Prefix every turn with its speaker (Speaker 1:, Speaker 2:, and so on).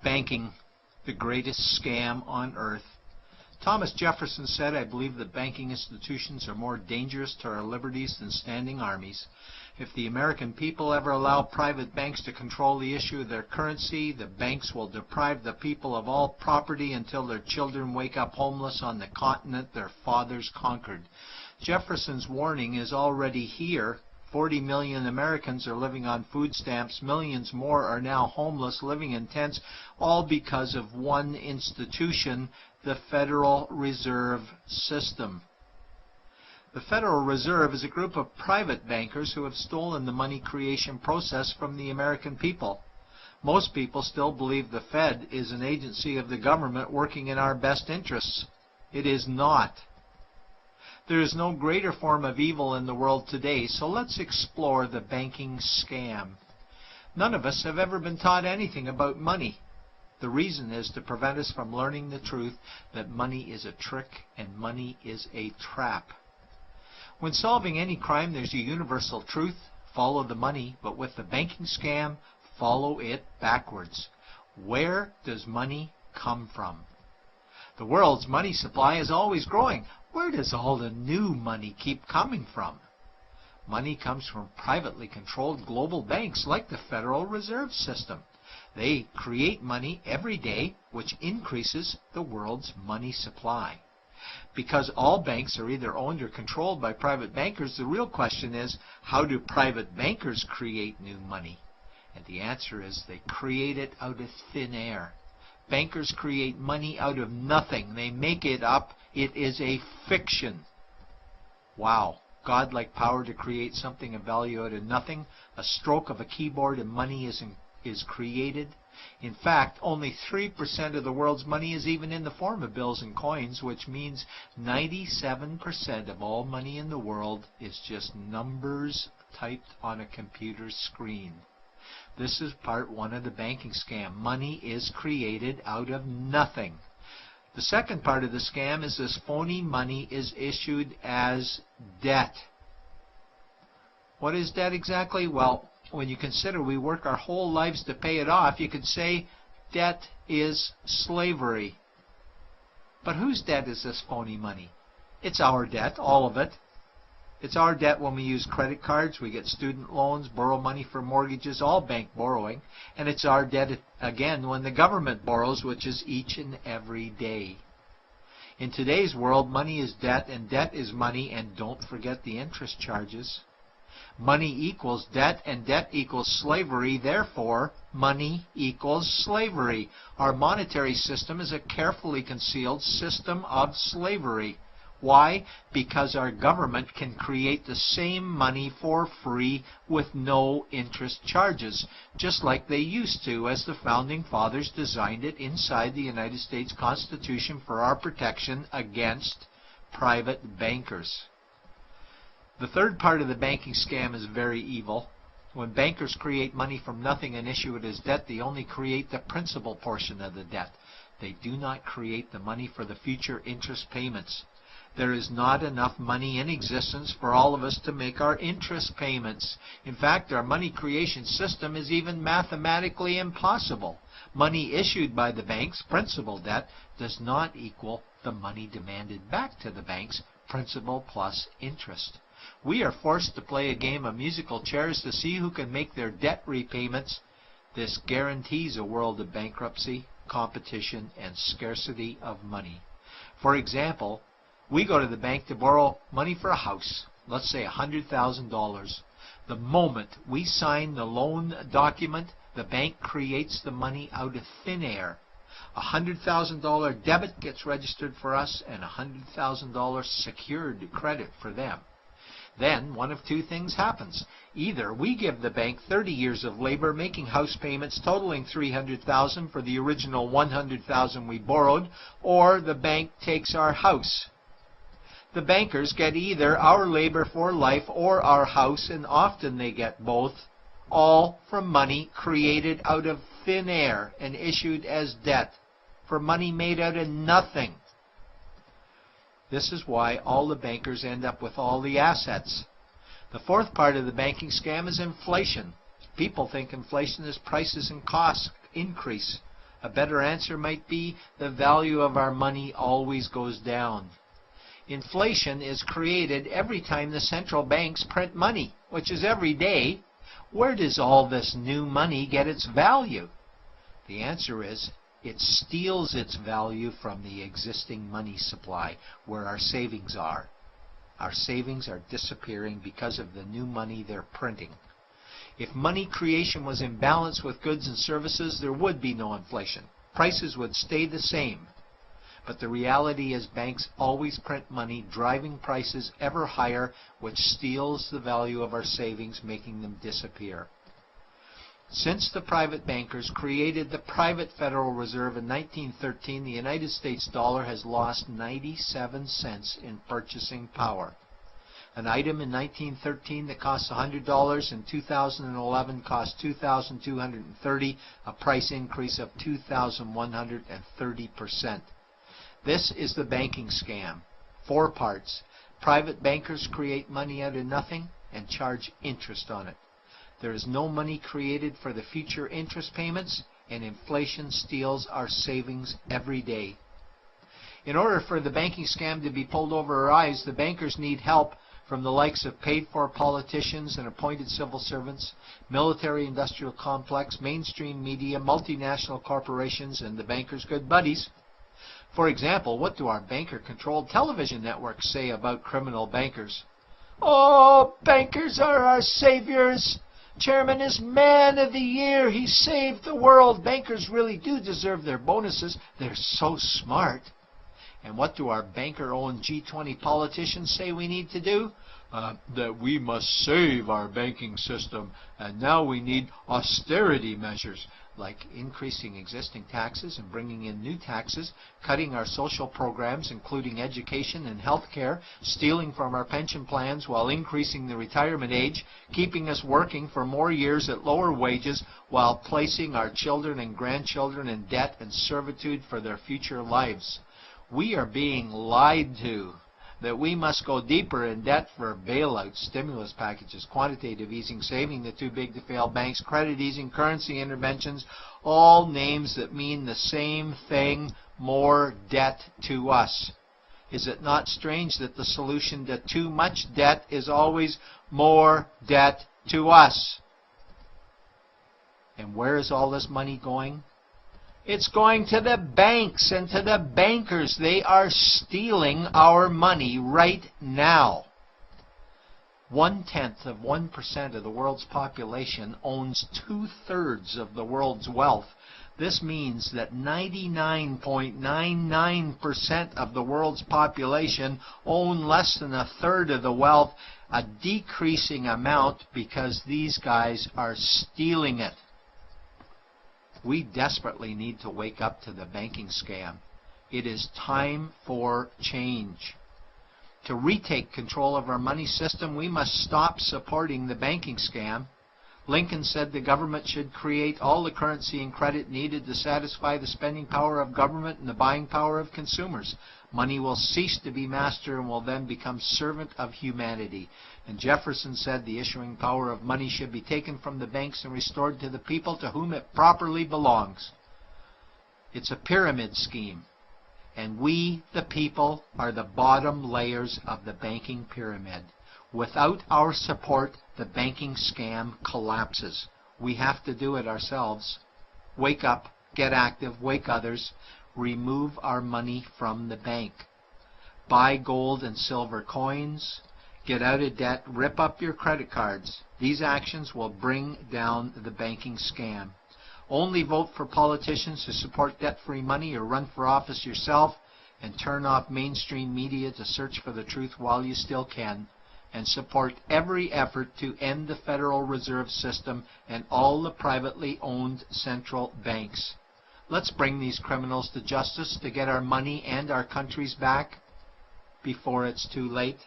Speaker 1: Banking, the greatest scam on earth. Thomas Jefferson said, "I believe that banking institutions are more dangerous to our liberties than standing armies. If the American people ever allow private banks to control the issue of their currency, the banks will deprive the people of all property until their children wake up homeless on the continent their fathers conquered." Jefferson's warning is already here. 40 million Americans are living on food stamps. Millions more are now homeless, living in tents, all because of one institution, the Federal Reserve System. The Federal Reserve is a group of private bankers who have stolen the money creation process from the American people. Most people still believe the Fed is an agency of the government working in our best interests. It is not. There is no greater form of evil in the world today, so let's explore the banking scam. None of us have ever been taught anything about money. The reason is to prevent us from learning the truth that money is a trick and money is a trap. When solving any crime, there's a universal truth: follow the money, but with the banking scam, follow it backwards. Where does money come from? The world's money supply is always growing. Where does all the new money keep coming from? Money comes from privately controlled global banks like the Federal Reserve System. They create money every day, which increases the world's money supply. Because all banks are either owned or controlled by private bankers, the real question is, how do private bankers create new money? And the answer is they create it out of thin air. Bankers create money out of nothing. They make it up. It is a fiction. Wow. Godlike power to create something of value out of nothing. A stroke of a keyboard and money is created. In fact, only 3% of the world's money is even in the form of bills and coins, which means 97% of all money in the world is just numbers typed on a computer screen. This is part one of the banking scam. Money is created out of nothing. The second part of the scam is this phony money is issued as debt. What is debt exactly? Well, when you consider we work our whole lives to pay it off, you could say debt is slavery. But whose debt is this phony money? It's our debt, all of it. It's our debt when we use credit cards, we get student loans, borrow money for mortgages, all bank borrowing. And it's our debt, again, when the government borrows, which is each and every day. In today's world, money is debt, and debt is money, and don't forget the interest charges. Money equals debt, and debt equals slavery. Therefore, money equals slavery. Our monetary system is a carefully concealed system of slavery. Why? Because our government can create the same money for free with no interest charges, just like they used to, as the Founding Fathers designed it inside the United States Constitution for our protection against private bankers. The third part of the banking scam is very evil. When bankers create money from nothing and issue it as debt, they only create the principal portion of the debt. They do not create the money for the future interest payments. There is not enough money in existence for all of us to make our interest payments. In fact, our money creation system is even mathematically impossible. Money issued by the banks, principal debt, does not equal the money demanded back to the banks, principal plus interest. We are forced to play a game of musical chairs to see who can make their debt repayments. This guarantees a world of bankruptcy, competition, and scarcity of money. For example, we go to the bank to borrow money for a house, let's say $100,000. The moment we sign the loan document, the bank creates the money out of thin air. A $100,000 debit gets registered for us and a $100,000 secured credit for them. Then one of two things happens. Either we give the bank 30 years of labor making house payments totaling $300,000 for the original $100,000 we borrowed, or the bank takes our house. The bankers get either our labor for life or our house, and often they get both, all from money created out of thin air and issued as debt, for money made out of nothing. This is why all the bankers end up with all the assets. The fourth part of the banking scam is inflation. People think inflation is prices and costs increase. A better answer might be the value of our money always goes down. Inflation is created every time the central banks print money, which is every day. Where does all this new money get its value? The answer is it steals its value from the existing money supply, where our savings are. Our savings are disappearing because of the new money they're printing. If money creation was in balance with goods and services, there would be no inflation. Prices would stay the same. But the reality is banks always print money, driving prices ever higher, which steals the value of our savings, making them disappear. Since the private bankers created the private Federal Reserve in 1913, the United States dollar has lost 97 cents in purchasing power. An item in 1913 that cost $100 in 2011 cost $2,230, a price increase of 2,130%. This is the banking scam. 4 parts. Private bankers create money out of nothing and charge interest on it. There is no money created for the future interest payments, and inflation steals our savings every day. In order for the banking scam to be pulled over our eyes, the bankers need help from the likes of paid-for politicians and appointed civil servants, military-industrial complex, mainstream media, multinational corporations, and the bankers' good buddies. For example, what do our banker-controlled television networks say about criminal bankers? "Oh, bankers are our saviors. Chairman is Man of the Year. He saved the world. Bankers really do deserve their bonuses. They're so smart." And what do our banker-owned G20 politicians say we need to do? That we must save our banking system, and now we need austerity measures, like increasing existing taxes and bringing in new taxes, cutting our social programs, including education and health care, stealing from our pension plans while increasing the retirement age, keeping us working for more years at lower wages while placing our children and grandchildren in debt and servitude for their future lives. We are being lied to that we must go deeper in debt for bailouts, stimulus packages, quantitative easing, saving the too big to fail banks, credit easing, currency interventions, all names that mean the same thing, more debt to us. Is it not strange that the solution to too much debt is always more debt to us? And where is all this money going? It's going to the banks and to the bankers. They are stealing our money right now. 0.1% of the world's population owns 2/3 of the world's wealth. This means that 99.99% of the world's population own less than 1/3 of the wealth, a decreasing amount because these guys are stealing it. We desperately need to wake up to the banking scam. It is time for change. To retake control of our money system, we must stop supporting the banking scam. Lincoln said the government should create all the currency and credit needed to satisfy the spending power of government and the buying power of consumers. Money will cease to be master and will then become servant of humanity. And Jefferson said the issuing power of money should be taken from the banks and restored to the people to whom it properly belongs. It's a pyramid scheme, and we, the people, are the bottom layers of the banking pyramid. Without our support, the banking scam collapses. We have to do it ourselves. Wake up, get active, wake others. Remove our money from the bank. Buy gold and silver coins. Get out of debt. Rip up your credit cards. These actions will bring down the banking scam. Only vote for politicians who support debt-free money, or run for office yourself, and turn off mainstream media to search for the truth while you still can. And support every effort to end the Federal Reserve System and all the privately owned central banks. Let's bring these criminals to justice to get our money and our countries back before it's too late.